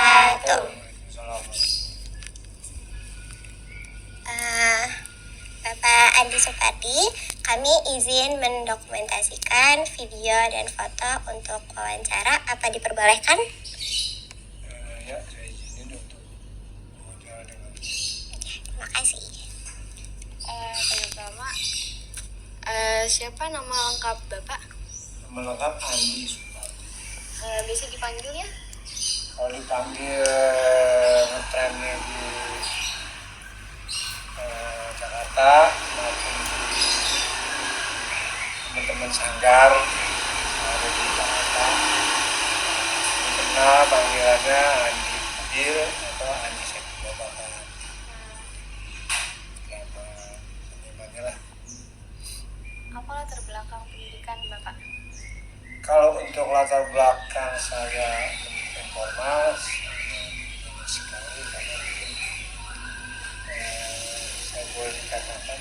wabarakatuh. Bapak Andi Supardi, kami izin mendokumentasikan video dan foto untuk wawancara. Apa diperbolehkan? Ya, saya izinin untuk wawancara dengan. Terima kasih. Pertama, siapa nama lengkap Bapak? Nama lengkap Andi Supardi. Bisa dipanggil ya? Kalau dipanggil ngetrennya di Jakarta maupun di teman-teman sanggar ada di Jakarta, kenal panggilannya Andi Fadil atau Andi Sekibo Bapak. Nama senimannya lah. Apa latar belakang pendidikan Bapak? Kalau untuk latar belakang saya informal sekali karena mungkin saya boleh dikatakan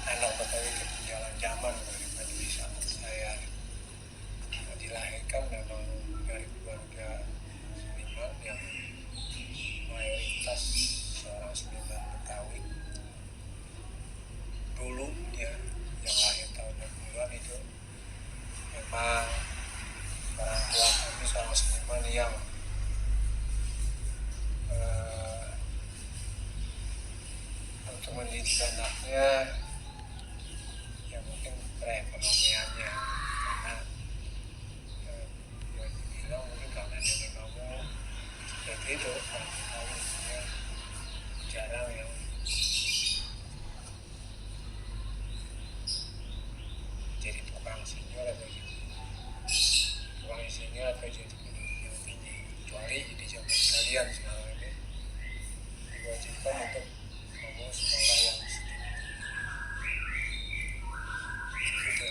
anak Betawi ketinggalan zaman bagaimana di saat saya dilahirkan memang dari keluarga seniman yang mayoritas seorang seniman Betawi dulu ya, yang lahir tahun 60-an itu memang orang tua kami seorang seniman yang untuk mendidik anaknya ya mungkin perekonomiannya karena ya dibilang mungkin karena nenek kamu seperti itu orang Betawi jarang yang jadi tukang insinyur atau jadi tukang insinyur atau jadi pendidik yang tinggi, kecuali di zaman kalian sekarang ini diwajibkan untuk kamu sekolah yang setinggi gitu.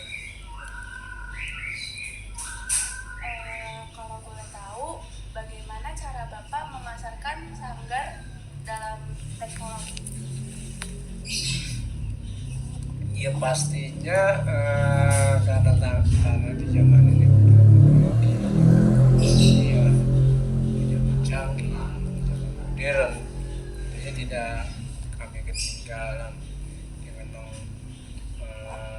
Kalau boleh tahu, bagaimana cara Bapak memasarkan sanggar dalam teknologi? Ya pastinya karena di zaman ini teknologi ya di zaman canggih, di zaman modern, jadi tidak kami ketinggalan dengan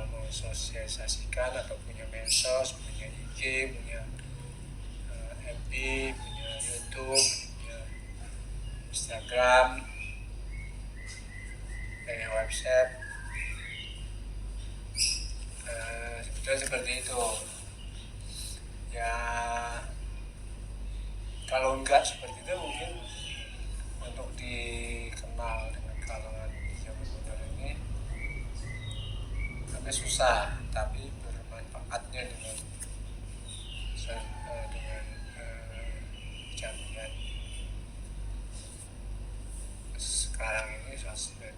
mensosialisasikan atau punya medsos, punya IG, punya FB, punya YouTube, punya Instagram, punya website. Sebetulnya seperti itu ya. Kalau enggak seperti itu mungkin untuk dikenal dengan kalangan zaman modern ini agak susah, tapi bermanfaatnya dengan jaminan sekarang ini sosmed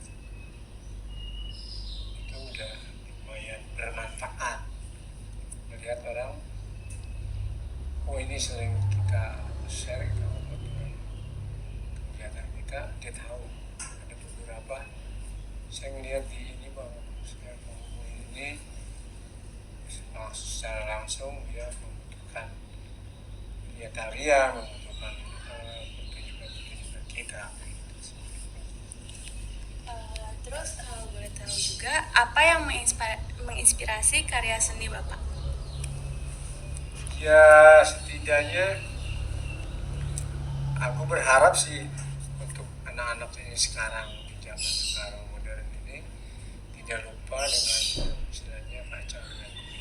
itu udah lumayan bermanfaat. Melihat orang, oh ini sering kita share dengan kegiatan kita, dia tahu ada beberapa saya ngelihat di ini bang, saya mau ini secara langsung dia membutuhkan dia tarian, membutuhkan pertunjukan kita. Terus kalau boleh tahu juga, apa yang menginspirasi karya seni Bapak? Ya setidaknya aku berharap sih untuk anak-anak ini sekarang di zaman sekarang modern ini tidak lupa dengan istilahnya baca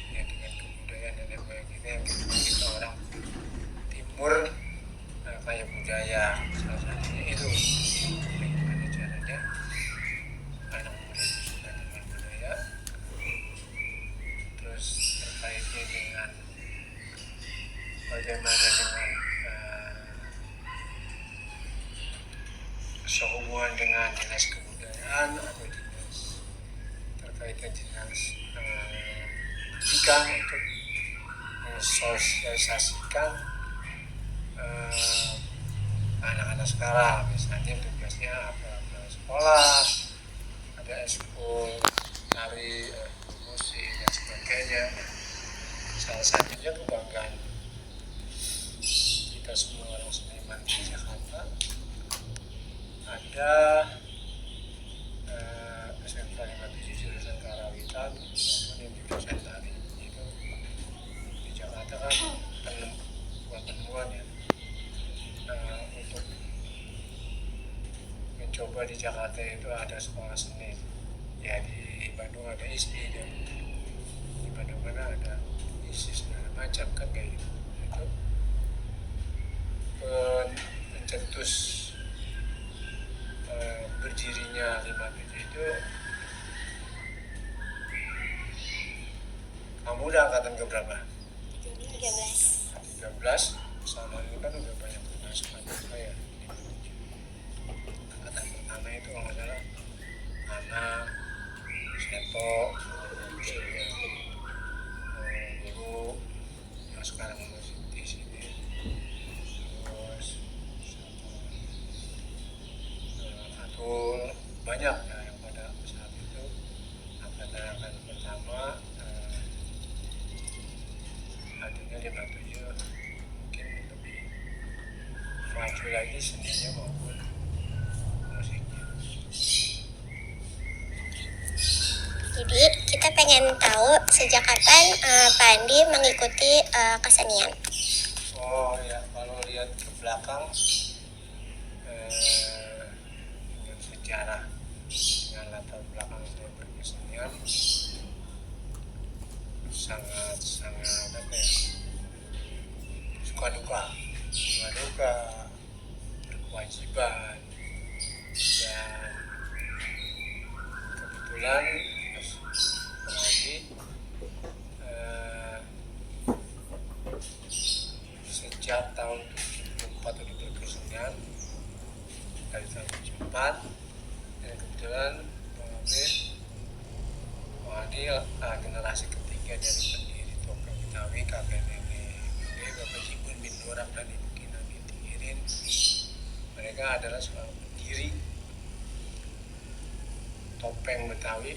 dengan kebudayaan nenek moyang kita yang kita orang timur kayak budaya, salah satunya itu bagaimana caranya anak muda itu suka dengan budaya, terus terkaitnya dengan bagaimana dengan sehubungan dengan dinas kebudayaan atau dinas terkaitan dinas pendidikan untuk mensosialisasikan anak-anak sekarang. Misalnya tugasnya apa sekolah, ada ekskul tari, musik dan sebagainya. Salah satunya kebanggaan teman-teman ya, untuk mencoba di Jakarta itu ada sekolah seni. Ya di Bandung ada ISI, dan di mana ada ISI segala macam kan kayak gitu. Itu pencetus berdirinya 57 itu, kamu udah angkatan keberapa? 13. 13. Sama ini kan udah banyak pemasukan juga ya. Angkatan pertama itu kalau nggak salah Ana, Seto, Guru yang sekarang masih di sini, terus Atul, banyak ya yang pada saat itu angkatan pertama. Artinya 57 mungkin lebih maju lagi seninya maupun musiknya. Jadi kita pengen tahu sejak kapan Pak Andi mengikuti kesenian. Oh ya, kalau lihat ke belakang dengan sejarah, dengan latar belakang saya berkesenian sangat apa ya, suka duka berkewajiban, dan kebetulan apalagi sejak tahun 74 udah berkesenian, dari tahun 74, dan kebetulan Bang Adi generasi ketiga dari pendiri topeng Betawi, kakek nenek Bapak Jibun bin Dorak dan Ibu Kina binti Irin. Mereka adalah seorang pendiri topeng Betawi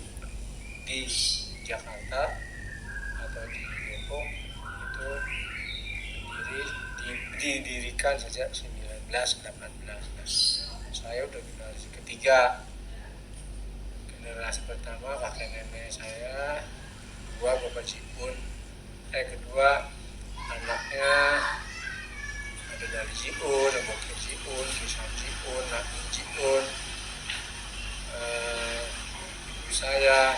di Jakarta atau di Depok. Itu didirikan sejak 1918. Saya udah generasi ketiga. Generasi pertama kakek nenek saya, kedua Bapak Jibun, kedua anaknya ada dari Jiun, Bokir Jiun, Kisam Jiun, Nabi Jiun, ibu saya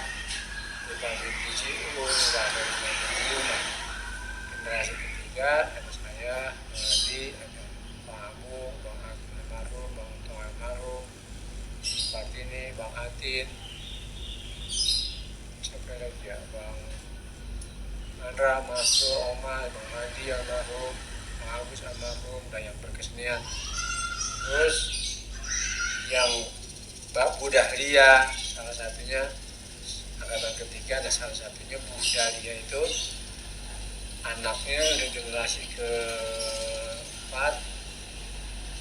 Bapak Binti Jiun, nggak ada Jiun. Generasi ketiga ada saya, Adi, ada Pak Amu, Bang Almarhum, Bang Untung Almarhum, Pak ini, Bang Atin, siapa lagi ya, Bang Andra, Mas Oma, Bang Adi Almarhum, Bang Agus Almarhum, dan yang berkesenian. Terus yang Mbak Bu Dahlia, salah satunya angkatan ketiga, dan salah satunya Bu Dahlia itu anaknya udah generasi keempat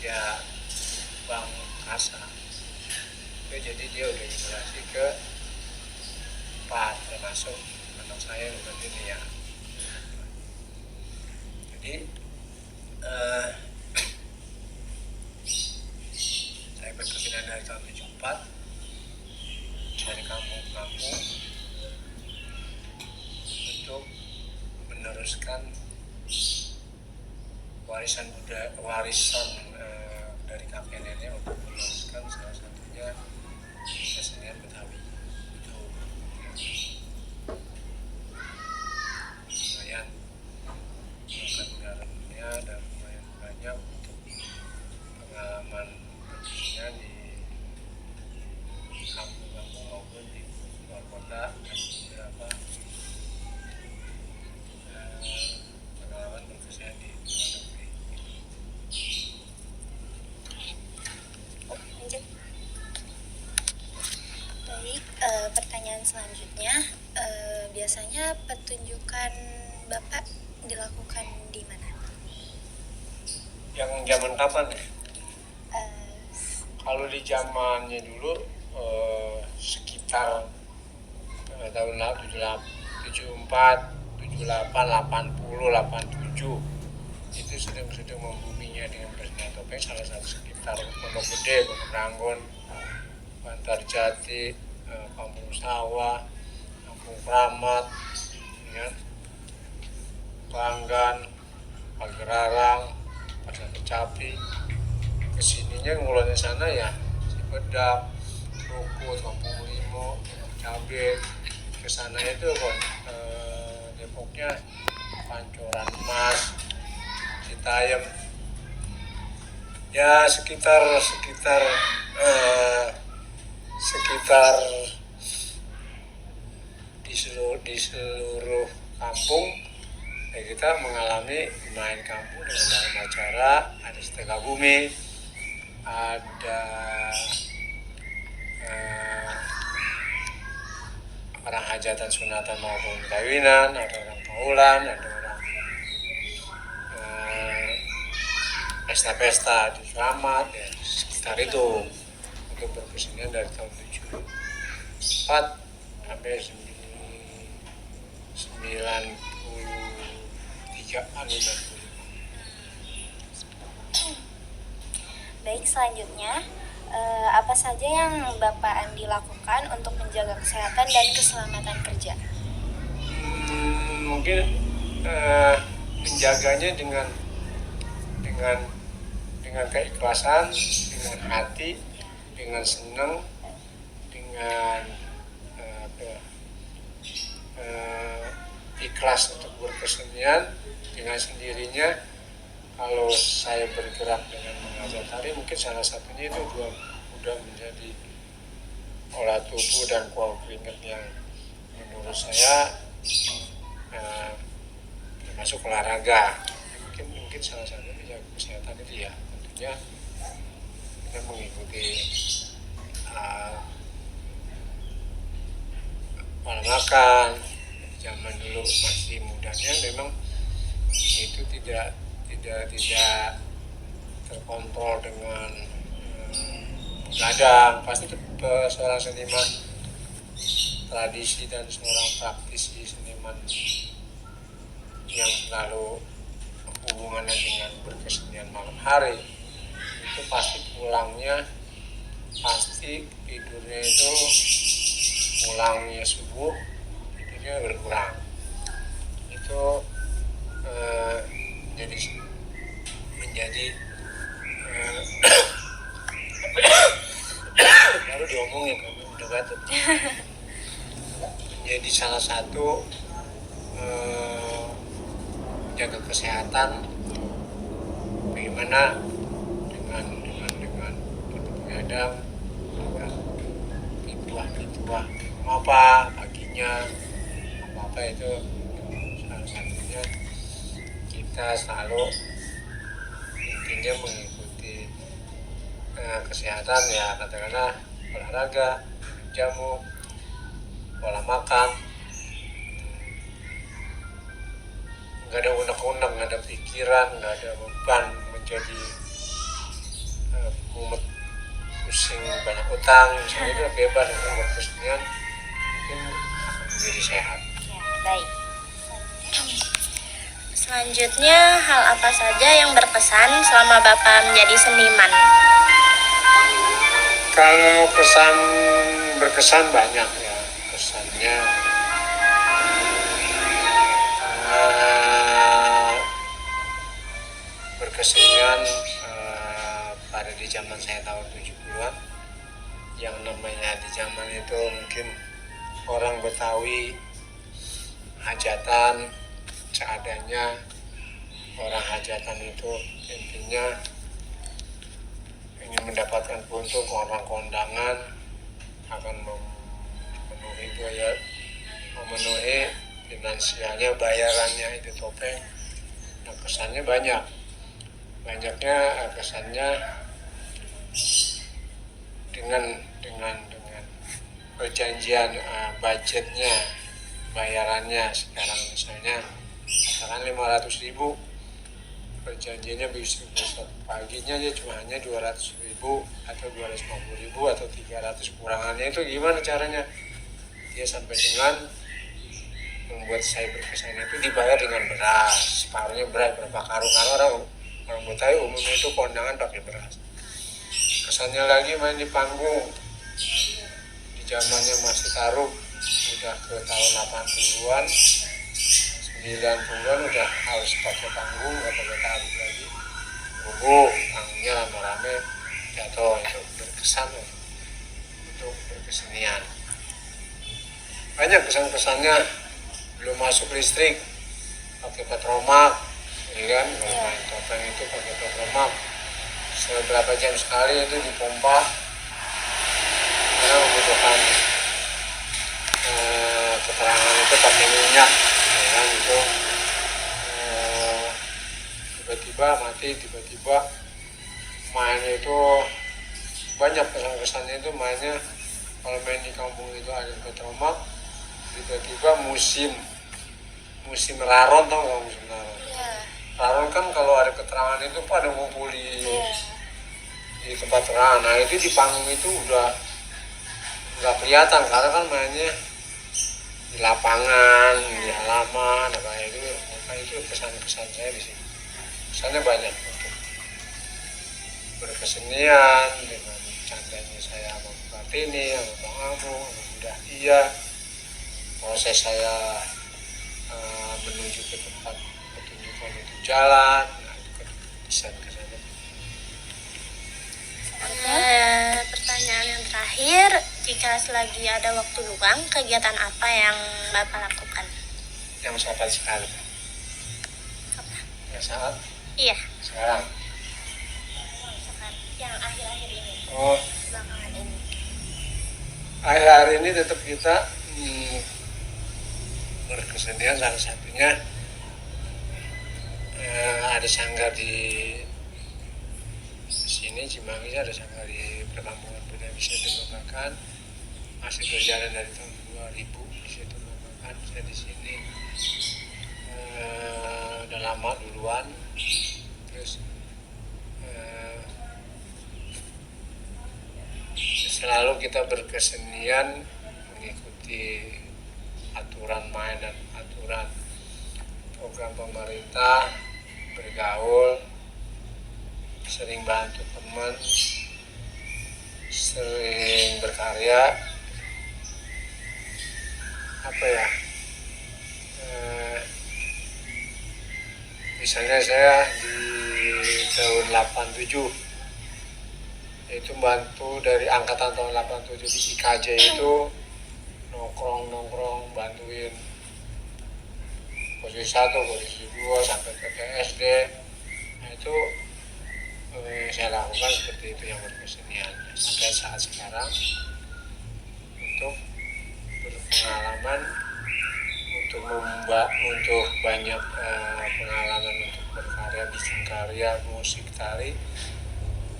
ya, Bang Kasa. Jadi dia udah generasi keempat, termasuk anak saya bukan ini ya. Jadi saya berkesenian dari tahun 74 dari kampung-kampung untuk meneruskan warisan dari kakek nenek, untuk meneruskan salah satunya kesenian Betawi. Itu lumayan makan garamnya dan lumayan banyak untuk pengalaman berkesenian di kampung-kampung maupun di luar kota, dan beberapa pengalaman berkesenian di luar negeri. Lanjut. Baik, pertanyaan selanjutnya, biasanya pertunjukan Bapak dilakukan di mana? Yang zaman kapan ya? Eh, Kalau di zamannya dulu sekitar tahun 74, 78, 80, 87 itu sedang membuminya dengan kesenian topeng. Salah satu sekitar Pondok Gede, Pondok Ranggon, Bantar Jati, Kampung Sawah, Kampung Kramat, ya, Pelanggan, Pagerarang, kecapi, kesininya ngulonnya sana ya Cipedak, Krukut, Kampung Limo, Cabe, kesana itu Depoknya Pancoran Mas, Citayam, ya sekitar di seluruh kampung ya kita mengalami main kampung dengan dalam acara, ada setengah bumi, ada orang hajatan sunatan maupun kawinan, ada orang paulan, ada orang pesta-pesta di Slamet ya sekitar itu untuk berkesenian dari tahun 74 sampai 93-an. Baik, selanjutnya apa saja yang Bapak Andi lakukan untuk menjaga kesehatan dan keselamatan kerja? Mungkin menjaganya dengan keikhlasan, dengan hati, dengan senang, dengan ikhlas untuk berkesenian dengan sendirinya. Kalau saya bergerak dengan mengajar tari, mungkin salah satunya itu udah menjadi olah tubuh dan kuah keringat yang menurut saya termasuk olahraga. Mungkin salah satunya jaga kesehatan itu ya tentunya kita mengikuti pola makan. Zaman dulu masih mudanya memang itu tidak terkontrol dengan begadang. Pasti seorang seniman tradisi dan seorang praktisi seniman yang selalu hubungannya dengan berkesenian malam hari itu pasti tidurnya itu pulangnya subuh, tidurnya berkurang. Itu menjadi baru diomongin kamu udah batuk, menjadi salah satu jaga kesehatan. Bagaimana dengan begadang, dengan pituah apa paginya apa itu salah satunya kita selalu intinya mengikuti kesehatan ya, katakanlah olahraga, jamu, pola makan, nggak ada unek-unek, nggak ada pikiran, nggak ada beban menjadi mumet, pusing, banyak utang, misalnya itu bebas untuk berkesenian mungkin akan menjadi sehat. Ya, baik. Selanjutnya, hal apa saja yang berkesan selama Bapak menjadi seniman? Kalau berkesan banyak ya, kesannya berkesenian pada di zaman saya tahun 70-an, yang namanya di zaman itu mungkin orang Betawi hajatan seadanya. Orang hajatan itu intinya ingin mendapatkan keuntungan, orang kondangan akan memenuhi finansialnya, bayarannya itu topeng. Nah, kesannya banyaknya kesannya dengan perjanjian budgetnya, bayarannya. Sekarang misalnya katakan 500.000, perjanjiannya bisa paginya aja cuma hanya 200.000 atau 250.000 atau 300, kurangannya itu gimana caranya dia sampai dengan membuat saya berkesan itu dibayar dengan beras, separuhnya beras, berapa karung. Karena orang Betawi umumnya itu kondangan pakai beras. Kesannya lagi main di panggung di zamannya masih taruh, udah ke tahun 80-an 90-an udah harus pakai panggung, nggak pakai taruh lagi. jatuh, tangannya rame-rame jatuh, itu berkesan untuk berkesenian. Banyak kesan-kesannya, belum masuk listrik, pakai petromak, ya kan? Kalau main topeng itu pakai petromak, seberapa jam sekali itu dipompa, karena membutuhkan keterangan itu pakai minyak, ya kan? Itu tiba-tiba mati, tiba-tiba mainnya itu banyak kesan-kesannya itu mainnya. Kalau main di kampung itu ada petromak, tiba-tiba musim raron, tau nggak musim raron? Raron kan kalau ada keterangan itu pada ngumpul di tempat terang. Nah itu di panggung itu udah nggak kelihatan karena kan mainnya di lapangan, di halaman, apa itu. Maka itu kesan-kesan saya di sini. Kesannya banyak untuk berkesenian dengan candanya saya sama Kartini, sama Bang Amu, sama Budah Iya. Proses saya menuju ke tempat pertunjukan itu jalan, nah itu kan kesan-kesannya. Pertanyaan yang terakhir, jika selagi ada waktu luang, kegiatan apa yang Bapak lakukan? Yang saat sekali. Yang saat? Iya, Sekarang. yang akhir-akhir ini, Oh, belakangan ini. akhir-akhir ini tetap kita berkesenian, salah satunya ada sanggar di sini Cimanggis, ada sanggar di Perkampungan Budaya Bisa Dikembangkan, masih berjalan dari tahun 2000 di situ Dikembangkan. Saya di sini udah lama duluan, terus selalu kita berkesenian mengikuti aturan main dan aturan program pemerintah, bergaul, sering bantu teman, sering berkarya, apa ya, misalnya saya di tahun 87 itu bantu dari angkatan tahun 87 di IKJ itu nongkrong bantuin posisi 1, posisi 2 sampai ke PSD. Nah itu saya lakukan seperti itu yang berkesenian sampai saat sekarang untuk berpengalaman, untuk banyak pengalaman untuk berkarya, bikin karya musik tari.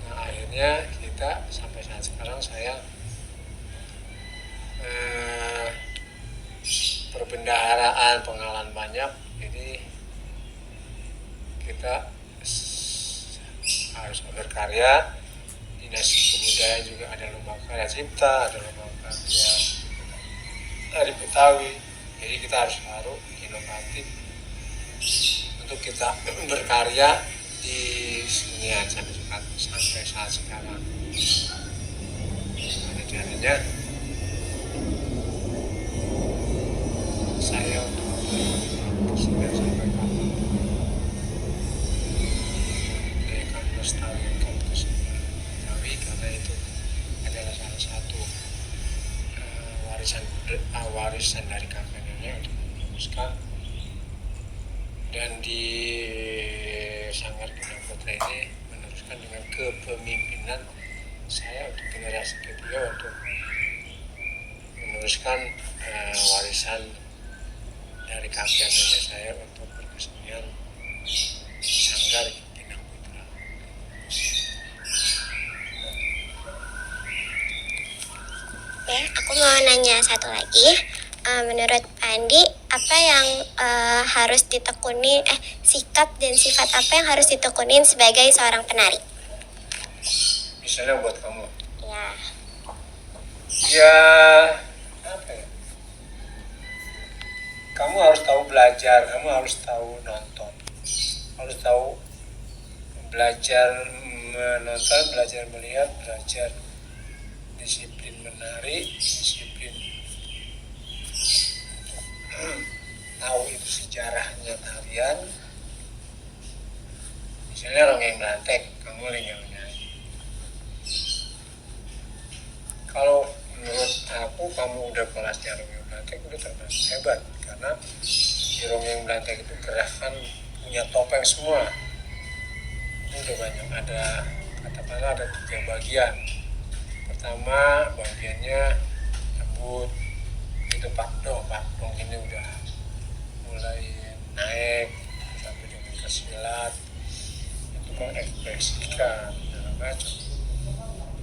Nah, akhirnya kita sampai saat sekarang saya perbendaharaan pengalaman banyak, jadi kita harus berkarya. Dinas Kebudayaan juga ada lomba karya cipta, ada lomba karya dari Betawi, jadi kita harus inovatif untuk kita berkarya di senian sampai saat sekarang. Ada caranya saya untuk berkesenian sampai kapan, menjayakan melestarikan kesenian Betawi, karena itu adalah salah satu warisan dari kakek nenek untuk meneruskan. Dan di Sanggar Gendang Putra ini meneruskan dengan kepemimpinan saya untuk generasi kedua, untuk meneruskan warisan dari kakek nenek saya untuk berkesenian Sanggar Gendang Putra. Ya, aku mau nanya satu lagi. Menurut Pak Andi, apa yang harus ditekuni, sikap dan sifat apa yang harus ditekunin sebagai seorang penari? Misalnya buat kamu, Ya, ya apa ya? Kamu harus tahu belajar, kamu harus tahu nonton, harus tahu belajar menonton, belajar melihat, belajar disiplin menari, disiplin tahu itu sejarahnya tarian. Misalnya Ronggeng Blantek, kamu tinggalnya. Kalau menurut aku kamu udah kelasnya Rongeng Blantek udah termasuk hebat, karena di Rongeng Blantek itu gerakan punya topeng semua. Itu udah banyak, ada katakanlah ada 3 bagian. Pertama bagiannya rambut, itu pakdong ini udah mulai naik sampai dengan ke silat, itu mengekspresikan segala macam.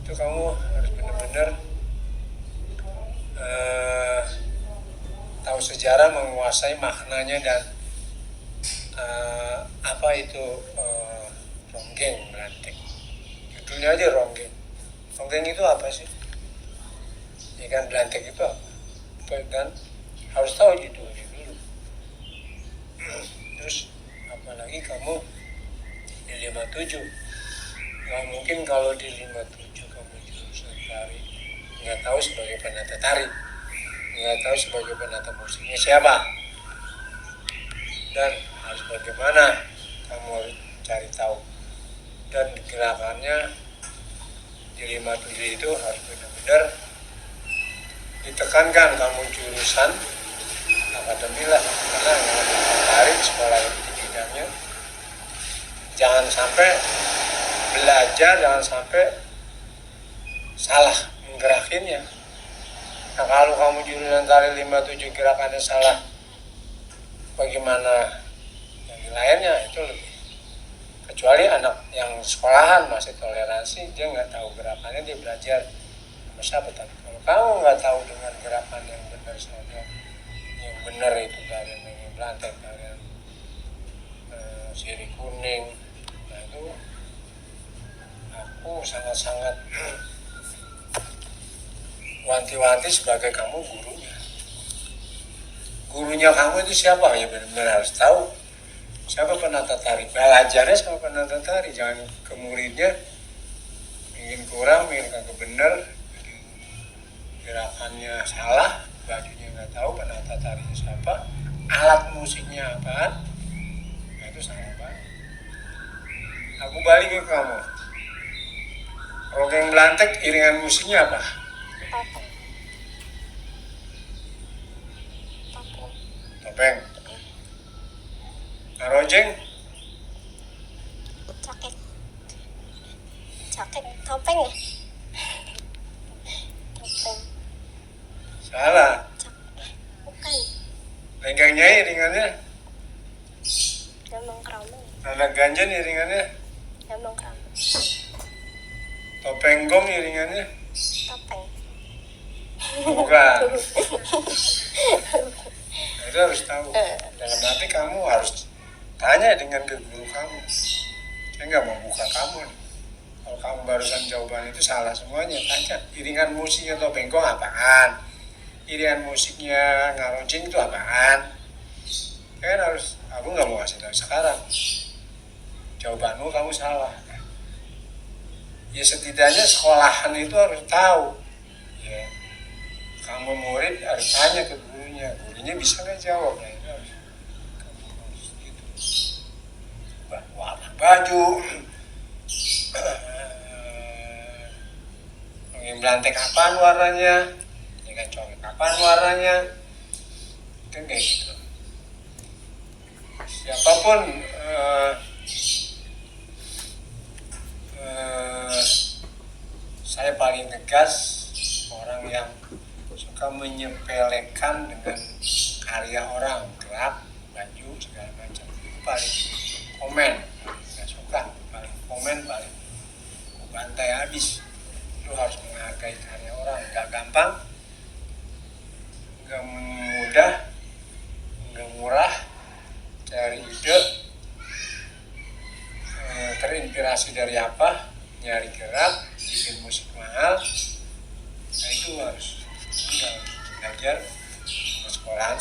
Itu kamu harus benar-benar tahu sejarah, menguasai maknanya dan apa itu Ronggeng Blantek. Judulnya aja Ronggeng. Ronggeng itu apa sih? Ya kan, Blantek itu apa? Dan harus tahu judulnya dulu. Terus apalagi kamu di 57, nggak mungkin kalau di 57 kamu jurusan tari nggak tahu sebagai penata tari, nggak tahu sebagai penata musiknya siapa, dan harus bagaimana kamu harus cari tahu. Dan gerakannya di 57 itu harus benar-benar ditekankan. Kamu jurusan akademi lah, karena tari sekolah itu di bidangnya, jangan sampai belajar, jangan sampai salah menggerakinnya. Nah, kalau kamu jurusan tari 57 gerakannya salah, bagaimana yang lainnya itu lebih. Kecuali anak yang sekolahan masih toleransi, dia nggak tahu gerakannya, dia belajar sama siapa. Tapi kalau kamu nggak tahu dengan gerakan yang benar saja, yang benar itu dari Rongeng Blantek, dari sirih kuning, nah itu aku sangat-sangat wanti-wanti sebagai kamu gurunya kamu itu siapa, ya benar-benar harus tahu siapa penata tari. Belajarnya sama penata tari, jangan ke muridnya ingin kurang, ingin kagak bener, gerakannya salah, bajunya nggak tahu, penata tarinya siapa, alat musiknya apaan, nah itu salah banget. Aku balik ke kamu, Rongeng Blantek iringan musiknya apa? Topeng. Narojeng? Cakek topeng ya? Topeng. Salah. Bukan. Lenggangnya iringannya? Gambang Kromong. Anak ganjan iringannya? Gambang Kromong. Topeng gong iringannya? Topeng. Bukan. Nah, itu harus tahu. Dalam arti kamu harus tanya dengan ke guru kamu. Saya nggak mau buka kamu nih. Kalau kamu barusan jawaban itu salah semuanya, tanya iringan musiknya topeng gong apaan, iringan musiknya ngarojing itu apaan. Kan harus, aku nggak mau kasih tahu sekarang. Jawabanmu kamu salah. Ya setidaknya sekolahan itu harus tahu. Ya, kamu murid harus tanya ke gurunya bisa nggak jawab. Nah, itu harus kamu harus gitu. Warna baju, Rongeng Blantek kapan warnanya, ya kan, colek kapan warnanya, kan kayak gitu. Siapapun saya paling tegas orang yang suka menyepelekan dengan karya orang, gerak, baju, segala macam, itu paling komen, nggak suka, paling komen, paling bantai habis. Lu harus menghargai karya orang, nggak gampang, nggak mudah, nggak murah, cari ide, terinspirasi dari apa, nyari gerak, bikin musik mahal, nah itu harus belajar ke sekolahan.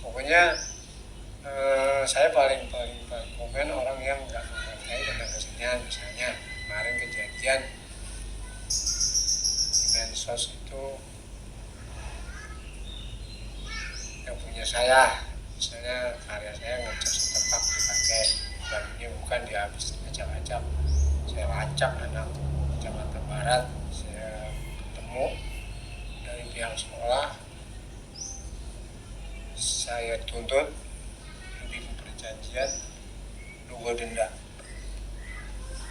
Pokoknya saya paling komen orang yang nggak menghargai dengan kesenian. Misalnya kemarin kejadian di medsos itu yang punya saya, misalnya karya saya ngecas tepak dipakai, bajunya bukan dia habis acak-acak saya lacak anak Jakarta Barat, saya ketemu dari pihak sekolah, saya tuntut, bikin perjanjian, lu gue denda.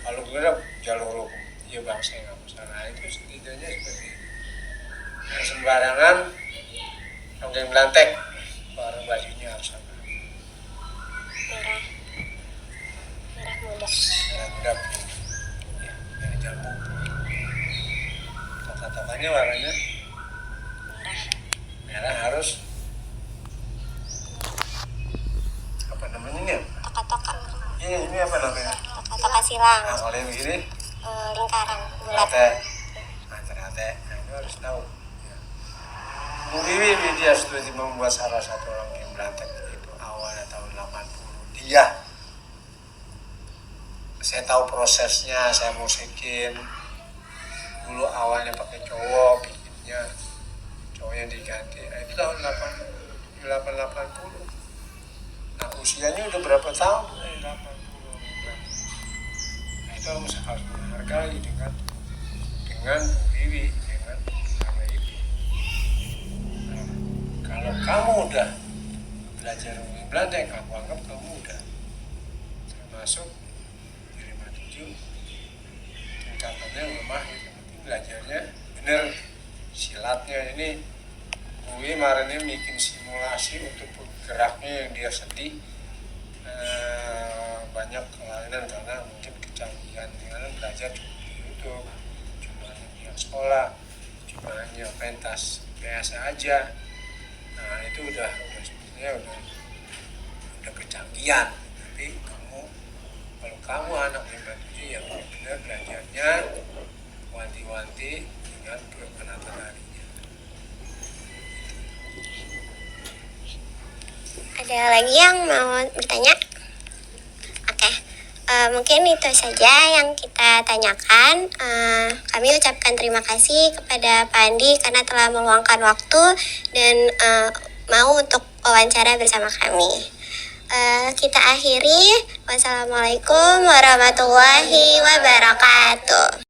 Kalau gue jalur hukum, iya bang saya nggak bisa. Nah itu setidaknya seperti itu. Yang sembarangan, nonggeng belantek, baru bajunya harus sama. Merah. Merah muda. Merah muda, ya, merah jambu. Toka-tokanya warnanya merah harus apa namanya ini? Toka-toka. Ini apa namanya? Toka-toka silang. Nah kalau yang begini, Lingkaran bulat. Ternate, nah itu harus tahu. Ya. Bu Wiwi dia studi membuat salah satu orang yang belantek itu awalnya tahun 80. Dia, saya tahu prosesnya, saya musikin. Dulu awalnya pakai cowok, bikinnya cowoknya diganti. Nah, itu tahun 80. Nah usianya udah berapa tahun? 80. Nah itu harus menghargai dengan Bu Wiwi, dengan karena itu. Nah, kalau kamu udah belajar ngomong Belanda, aku anggap kamu udah termasuk di 57 tingkatannya lemah gitu. Belajarnya bener, silatnya ini Bu Wiwi kemarin ini bikin simulasi untuk geraknya yang dia sedih, banyak kelainan karena mungkin kecanggihan dengan belajar di YouTube, cuma yang sekolah, cuma hanya pentas biasa aja. Nah itu udah sebetulnya udah kecanggihan. Tapi kalau kamu anak 57 yang benar belajarnya wanti-wanti dengan penata tarinya. Ada lagi yang mau bertanya? Oke, mungkin itu saja yang kita tanyakan. Kami ucapkan terima kasih kepada Pak Andi karena telah meluangkan waktu dan mau untuk wawancara bersama kami. Kita akhiri. Wassalamualaikum warahmatullahi wabarakatuh.